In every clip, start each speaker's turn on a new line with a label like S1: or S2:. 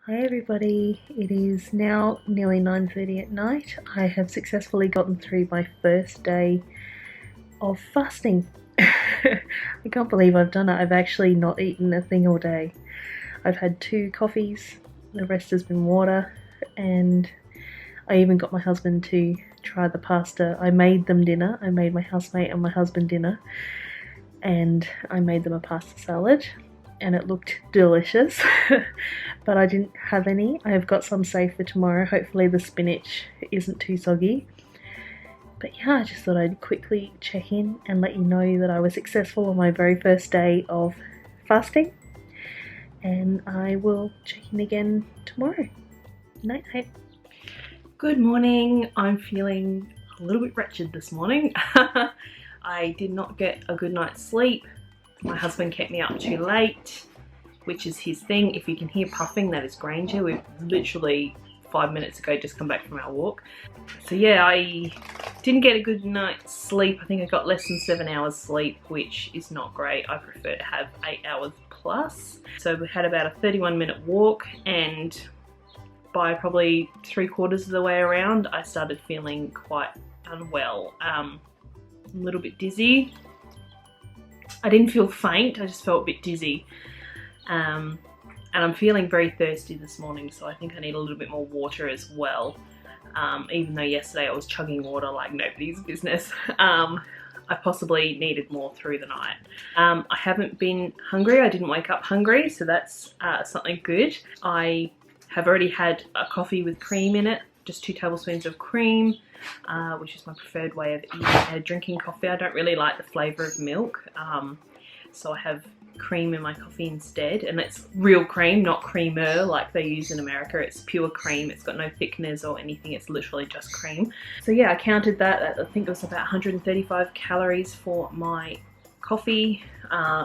S1: Hi everybody, it is now nearly 9:30 at night. I have successfully gotten through my first day of fasting. I can't believe I've done it. I've actually not eaten a thing all day. I've had 2 coffees, the rest has been water, and I even got my husband to try the pasta. I made them dinner. I made my housemate and my husband dinner, and I made them a pasta salad. And it looked delicious, but I didn't have any. I have got some saved for tomorrow. Hopefully the spinach isn't too soggy. But yeah, I just thought I'd quickly check in and let you know that I was successful on my very first day of fasting. And I will check in again tomorrow. Night night. Good morning. I'm feeling a little bit wretched this morning. I did not get a good night's sleep. My husband kept me up too late, which is his thing. If you can hear puffing, that is Granger. We've literally 5 minutes ago just come back from our walk. So yeah, I didn't get a good night's sleep. I think I got less than 7 hours sleep, which is not great. I prefer to have 8 hours plus. So we had about a 31-minute walk, and by probably 3/4 of the way around, I started feeling quite unwell. A little bit dizzy. I didn't feel faint, I just felt a bit dizzy. And I'm feeling very thirsty this morning, so I think I need a little bit more water as well. Even though yesterday I was chugging water like nobody's business. I possibly needed more through the night. I haven't been hungry, I didn't wake up hungry, so that's something good. I have already had a coffee with cream in it, just 2 tablespoons of cream, which is my preferred way of drinking coffee. I don't really like the flavour of milk, so I have cream in my coffee instead, and it's real cream, not creamer like they use in America. It's pure cream, it's got no thickeners or anything, it's literally just cream. So yeah, I counted that, I think it was about 135 calories for my coffee.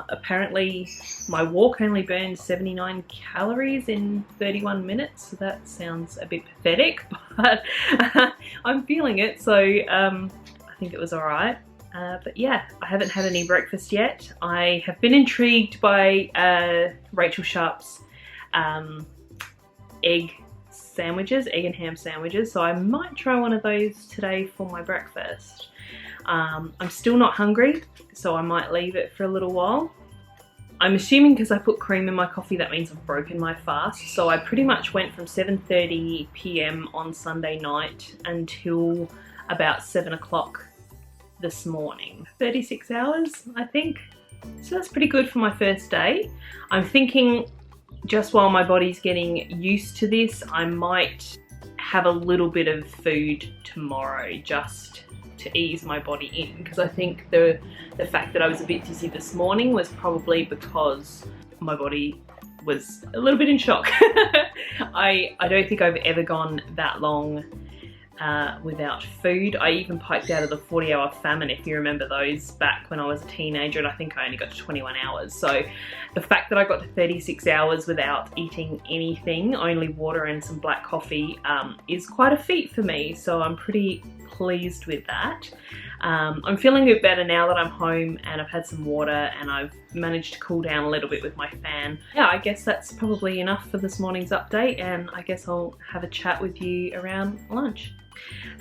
S1: Apparently my walk only burned 79 calories in 31 minutes, so that sounds a bit pathetic, but I'm feeling it, so I think it was alright. But yeah, I haven't had any breakfast yet. I have been intrigued by Rachel Sharp's egg and ham sandwiches, so I might try one of those today for my breakfast. I'm still not hungry, so I might leave it for a little while. I'm assuming because I put cream in my coffee, that means I've broken my fast. So I pretty much went from 7:30 p.m. on Sunday night until about 7 o'clock this morning. 36 hours, I think. So that's pretty good for my first day. I'm thinking just while my body's getting used to this, I might have a little bit of food tomorrow just to ease my body in, because I think the fact that I was a bit dizzy this morning was probably because my body was a little bit in shock. I don't think I've ever gone that long without food. I even piped out of the 40-hour famine, if you remember those, back when I was a teenager, and I think I only got to 21 hours. So the fact that I got to 36 hours without eating anything, only water and some black coffee, is quite a feat for me, so I'm pretty pleased with that. I'm feeling a bit better now that I'm home and I've had some water and I've managed to cool down a little bit with my fan. Yeah, I guess that's probably enough for this morning's update, and I guess I'll have a chat with you around lunch.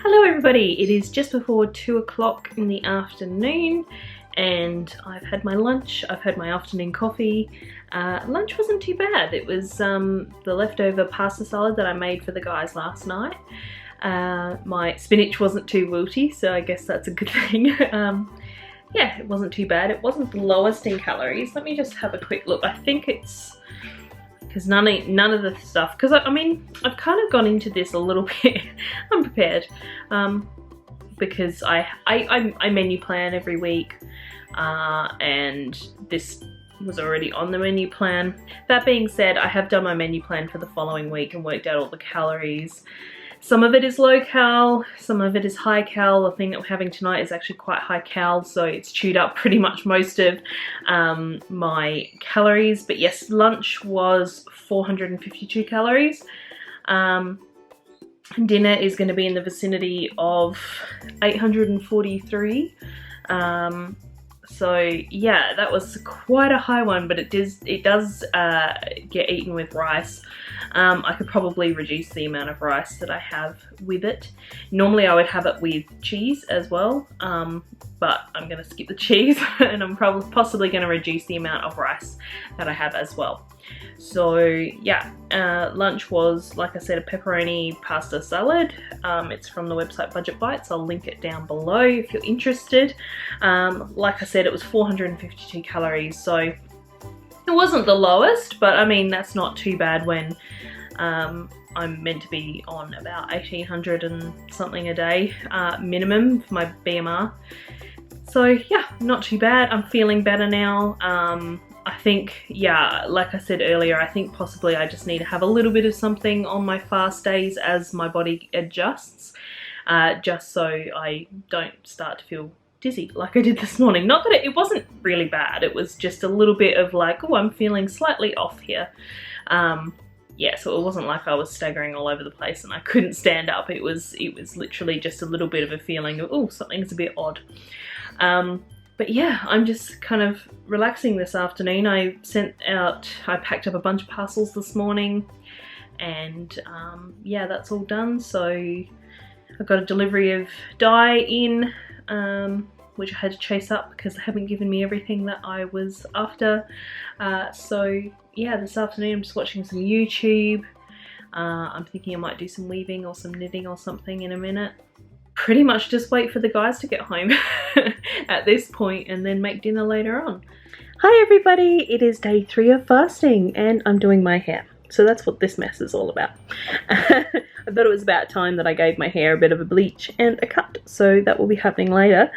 S1: Hello everybody, it is just before 2 o'clock in the afternoon and I've had my lunch, I've had my afternoon coffee. Lunch wasn't too bad. It was the leftover pasta salad that I made for the guys last night. My spinach wasn't too wilty, so I guess that's a good thing. Yeah, it wasn't too bad. It wasn't the lowest in calories. Let me just have a quick look. I think it's because none of the stuff, because I mean, I've kind of gone into this a little bit unprepared, because I menu plan every week, and this was already on the menu plan. That being said, I have done my menu plan for the following week and worked out all the calories. Some of it is low cal, some of it is high cal. The thing that we're having tonight is actually quite high cal, so it's chewed up pretty much most of my calories. But yes, lunch was 452 calories. Dinner is going to be in the vicinity of 843.
S2: So yeah, that was quite a high one, but it does get eaten with rice. I could probably reduce the amount of rice that I have with it. Normally I would have it with cheese as well, but I'm going to skip the cheese and I'm possibly going to reduce the amount of rice that I have as well. So yeah, lunch was, like I said, a pepperoni pasta salad. It's from the website Budget Bites. I'll link it down below if you're interested. Like I said, it was 452 calories, so it wasn't the lowest, but I mean, that's not too bad when I'm meant to be on about 1800 and something a day minimum for my BMR. So yeah, not too bad. I'm feeling better now. I think, yeah, like I said earlier, I think possibly I just need to have a little bit of something on my fast days as my body adjusts, just so I don't start to feel dizzy like I did this morning. Not that it wasn't really bad, it was just a little bit of like, oh, I'm feeling slightly off here. Yeah, so it wasn't like I was staggering all over the place and I couldn't stand up. It was literally just a little bit of a feeling of, oh, something's a bit odd. But yeah, I'm just kind of relaxing this afternoon. I packed up a bunch of parcels this morning, and yeah, that's all done. So I got a delivery of dye in, which I had to chase up because they haven't given me everything that I was after. So yeah, this afternoon I'm just watching some YouTube. I'm thinking I might do some weaving or some knitting or something in a minute. Pretty much just wait for the guys to get home at this point and then make dinner later on. Hi everybody, it is day 3 of fasting and I'm doing my hair. So that's what this mess is all about. I thought it was about time that I gave my hair a bit of a bleach and a cut, so that will be happening later.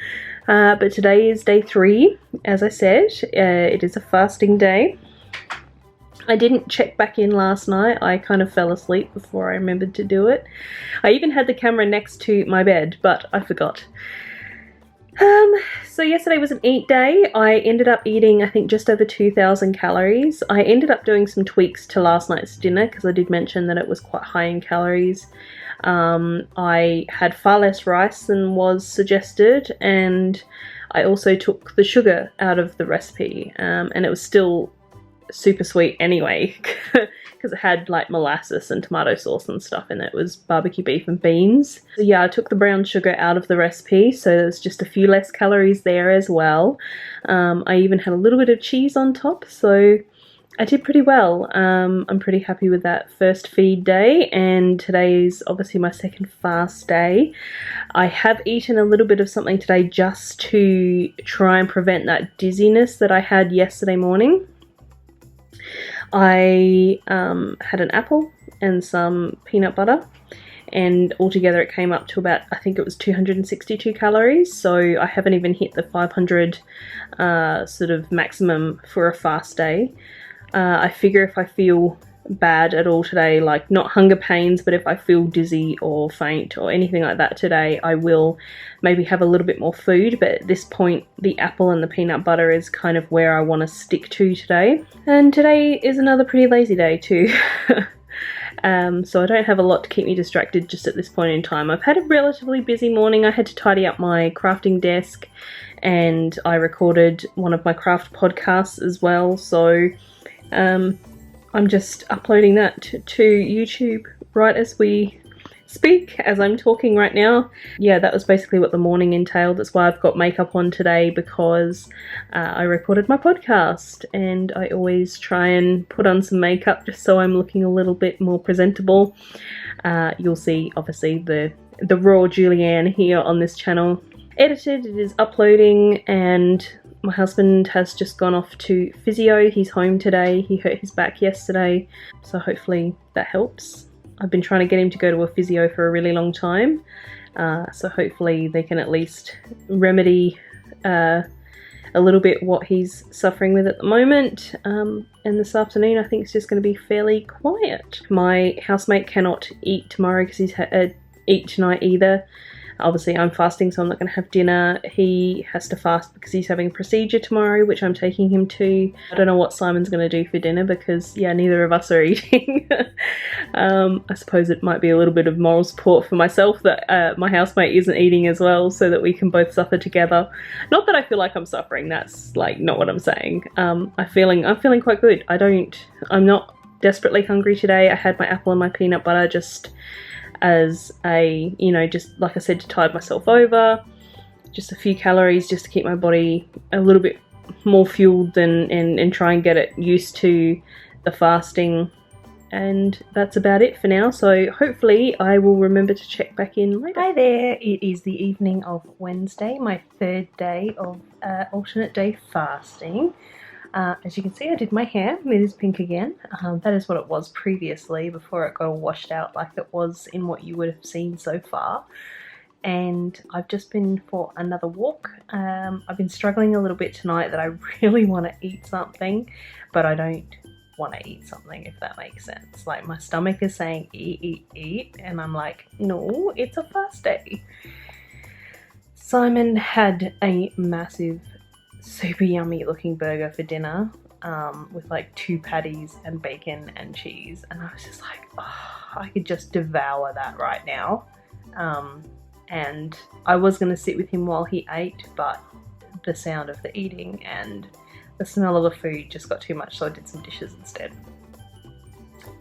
S2: But today is day 3, as I said. It is a fasting day. I didn't check back in last night. I kind of fell asleep before I remembered to do it. I even had the camera next to my bed, but I forgot. So yesterday was an eat day. I ended up eating, I think, just over 2,000 calories. I ended up doing some tweaks to last night's dinner because I did mention that it was quite high in calories. I had far less rice than was suggested, and I also took the sugar out of the recipe, and it was still super sweet anyway because it had like molasses and tomato sauce and stuff in it. It was barbecue beef and beans. So yeah, I took the brown sugar out of the recipe, so there's just a few less calories there as well. I even had a little bit of cheese on top, so I did pretty well. I'm pretty happy with that first feed day, and today is obviously my second fast day. I have eaten a little bit of something today just to try and prevent that dizziness that I had yesterday morning. I had an apple and some peanut butter, and altogether it came up to about, I think it was 262 calories, so I haven't even hit the 500 sort of maximum for a fast day. I figure if I feel bad at all today, like not hunger pains, but if I feel dizzy or faint or anything like that today, I will maybe have a little bit more food, but at this point the apple and the peanut butter is kind of where I want to stick to today. And today is another pretty lazy day too. So I don't have a lot to keep me distracted just at this point in time. I've had a relatively busy morning. I had to tidy up my crafting desk, and I recorded one of my craft podcasts as well, so I'm just uploading that to YouTube right as we speak, as I'm talking right now. Yeah, that was basically what the morning entailed. That's why I've got makeup on today, because I recorded my podcast, and I always try and put on some makeup just so I'm looking a little bit more presentable. You'll see obviously the raw Julianne here on this channel. Edited, it is uploading, and my husband has just gone off to physio. He's home today. He hurt his back yesterday, so hopefully that helps. I've been trying to get him to go to a physio for a really long time, so hopefully they can at least remedy a little bit what he's suffering with at the moment. And this afternoon I think it's just going to be fairly quiet. My housemate cannot eat tomorrow because he's eat tonight either. Obviously I'm fasting, so I'm not going to have dinner. He has to fast because he's having a procedure tomorrow, which I'm taking him to. I don't know what Simon's going to do for dinner because, yeah, neither of us are eating. I suppose it might be a little bit of moral support for myself that my housemate isn't eating as well, so that we can both suffer together. Not that I feel like I'm suffering, that's like not what I'm saying. I'm feeling quite good. I'm not desperately hungry today. I had my apple and my peanut butter just as a, just like I said, to tide myself over. Just a few calories just to keep my body a little bit more fueled and try and get it used to the fasting. And that's about it for now, so hopefully I will remember to check back in later. Hi there, it is the evening of Wednesday, my third day of alternate day fasting. As you can see, I did my hair. It is pink again. That is what it was previously before it got all washed out like it was in what you would have seen so far. And I've just been for another walk. I've been struggling a little bit tonight that I really want to eat something, but I don't want to eat something, if that makes sense. Like, my stomach is saying eat, eat, eat, and I'm like, no, it's a fast day. Simon had a massive, super yummy looking burger for dinner, with like 2 patties and bacon and cheese, and I was just like, oh, I could just devour that right now. And I was going to sit with him while he ate, but the sound of the eating and the smell of the food just got too much, so I did some dishes instead.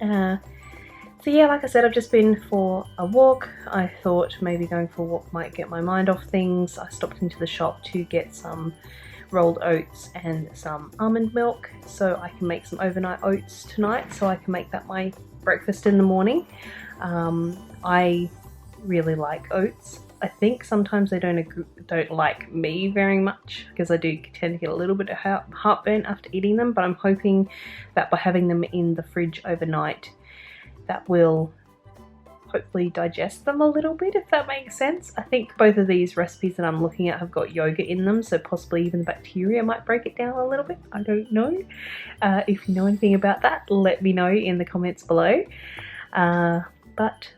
S2: So yeah, like I said, I've just been for a walk. I thought maybe going for a walk might get my mind off things. I stopped into the shop to get some rolled oats and some almond milk so I can make some overnight oats tonight, so I can make that my breakfast in the morning. I really like oats. I think sometimes they don't like me very much because I do tend to get a little bit of heartburn after eating them, but I'm hoping that by having them in the fridge overnight, that will hopefully digest them a little bit, if that makes sense. I think both of these recipes that I'm looking at have got yogurt in them, so possibly even the bacteria might break it down a little bit. I don't know. If you know anything about that, let me know in the comments below. But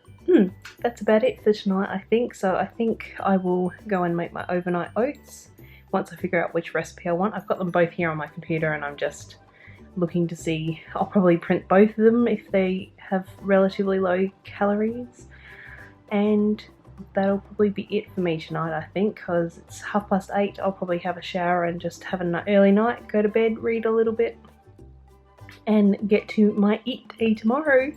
S2: that's about it for tonight, I think. So I think I will go and make my overnight oats once I figure out which recipe I want. I've got them both here on my computer and I'm just looking to see. I'll probably print both of them if they have relatively low calories, and that'll probably be it for me tonight, I think, because it's 8:30. I'll probably have a shower and just have an early night, go to bed, read a little bit, and get to my eat day tomorrow.